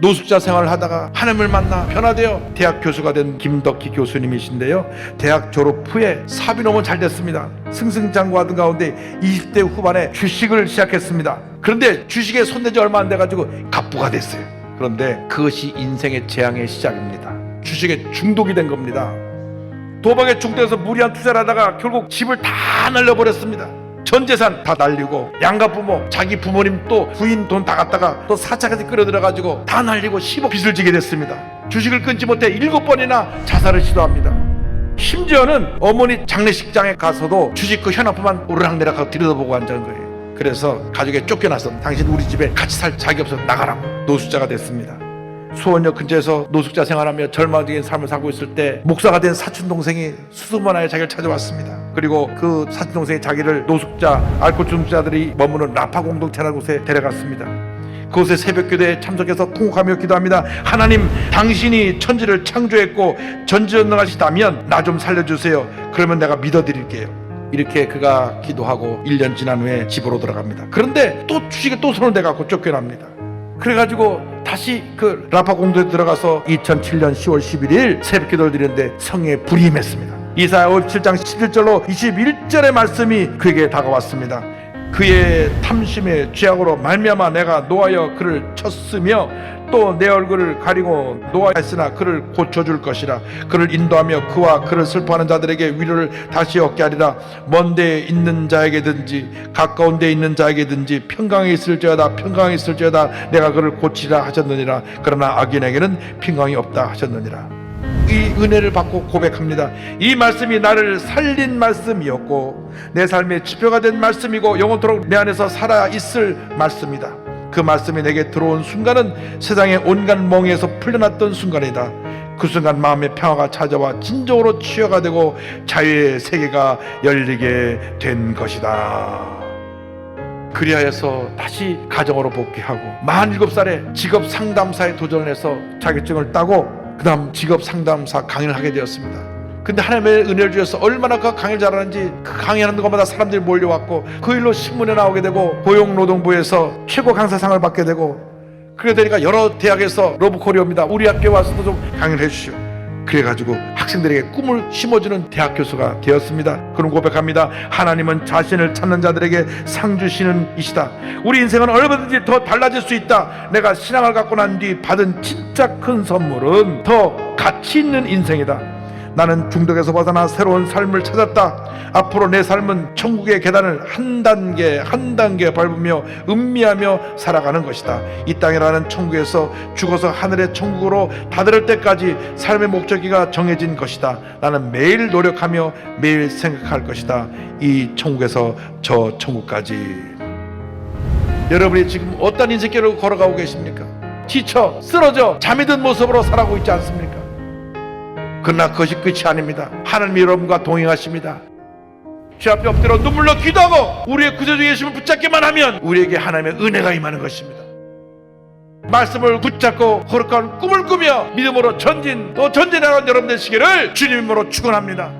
노숙자 생활을 하다가 하나님을 만나 변화되어 대학 교수가 된 김덕희 교수님이신데요, 대학 졸업 후에 사업이 너무 잘 됐습니다. 승승장구하던 가운데 20대 후반에 주식을 시작했습니다. 그런데 주식에 손댄지 얼마 안 돼가지고 갑부가 됐어요. 그런데 그것이 인생의 재앙의 시작입니다. 주식에 중독이 된 겁니다. 도박에 중독해서 무리한 투자를 하다가 결국 집을 다 날려버렸습니다. 전 재산 다 날리고 양가 부모, 자기 부모님 또 부인 돈 다 갖다가 또 사차까지 끌어들여가지고 다 날리고 10억 빚을 지게 됐습니다. 주식을 끊지 못해 7번이나 자살을 시도합니다. 심지어는 어머니 장례식장에 가서도 주식 그 현황표만 오르락내락하고 들여다보고 앉은 거예요. 그래서 가족에 쫓겨나서 당신 우리 집에 같이 살 자격 없어서 나가라고 노숙자가 됐습니다. 수원역 근처에서 노숙자 생활하며 절망적인 삶을 살고 있을 때 목사가 된 사촌동생이 수소문하에 자기를 찾아왔습니다. 그리고 그 사촌동생이 자기를 노숙자, 알코올 중독자들이 머무는 라파 공동체라는 곳에 데려갔습니다. 그곳에 새벽기도에 참석해서 통곡하며 기도합니다. 하나님, 당신이 천지를 창조했고 전지전능하시다면 나 좀 살려주세요. 그러면 내가 믿어드릴게요. 이렇게 그가 기도하고 1년 지난 후에 집으로 돌아갑니다. 그런데 또 주식에 또 손을 대갖고 쫓겨납니다. 그래가지고 다시 그 라파 공도에 들어가서 2007년 10월 11일 새벽 기도를 드렸는데 성령에 불이 임했습니다. 이사야 57장 11절로 21절의 말씀이 그에게 다가왔습니다. 그의 탐심의 죄악으로 말미암아 내가 노하여 그를 쳤으며 또 내 얼굴을 가리고 노하였으나 그를 고쳐줄 것이라. 그를 인도하며 그와 그를 슬퍼하는 자들에게 위로를 다시 얻게 하리라. 먼 데에 있는 자에게든지 가까운 데에 있는 자에게든지 평강에 있을지어다 평강에 있을지어다 내가 그를 고치라 하셨느니라. 그러나 악인에게는 평강이 없다 하셨느니라. 이 은혜를 받고 고백합니다. 이 말씀이 나를 살린 말씀이었고 내 삶의 지표가 된 말씀이고 영원토록 내 안에서 살아있을 말씀이다. 그 말씀이 내게 들어온 순간은 세상의 온갖 멍에서 풀려났던 순간이다. 그 순간 마음의 평화가 찾아와 진정으로 치유가 되고 자유의 세계가 열리게 된 것이다. 그리하여서 다시 가정으로 복귀하고 47살에 직업 상담사에 도전을 해서 자격증을 따고 그 다음 직업 상담사 강의를 하게 되었습니다. 근데 하나님의 은혜를 주셔서 얼마나 그 강의를 잘하는지 그 강의하는 것마다 사람들이 몰려왔고 그 일로 신문에 나오게 되고 고용노동부에서 최고 강사상을 받게 되고, 그래 되니까 여러 대학에서 러브콜이 옵니다. 우리 학교에 와서도 좀 강의를 해주시오. 그래가지고 학생들에게 꿈을 심어주는 대학 교수가 되었습니다. 그런 고백합니다. 하나님은 자신을 찾는 자들에게 상 주시는 이시다. 우리 인생은 얼마든지 더 달라질 수 있다. 내가 신앙을 갖고 난 뒤 받은 진짜 큰 선물은 더 가치 있는 인생이다. 나는 중독에서 벗어나 새로운 삶을 찾았다. 앞으로 내 삶은 천국의 계단을 한 단계 한 단계 밟으며 음미하며 살아가는 것이다. 이 땅이라는 천국에서 죽어서 하늘의 천국으로 다다를 때까지 삶의 목적지가 정해진 것이다. 나는 매일 노력하며 매일 생각할 것이다. 이 천국에서 저 천국까지. 여러분이 지금 어떤 인생길을 걸어가고 계십니까? 지쳐 쓰러져 잠이 든 모습으로 살아가고 있지 않습니까? 그러나 그것이 끝이 아닙니다. 하나님이 여러분과 동행하십니다. 주 앞에 엎드려 눈물로 기도하고 우리의 구세주 예수님을 붙잡기만 하면 우리에게 하나님의 은혜가 임하는 것입니다. 말씀을 붙잡고 거룩한 꿈을 꾸며 믿음으로 전진 또 전진하는 여러분 되시기를 주님 이름으로 축원합니다.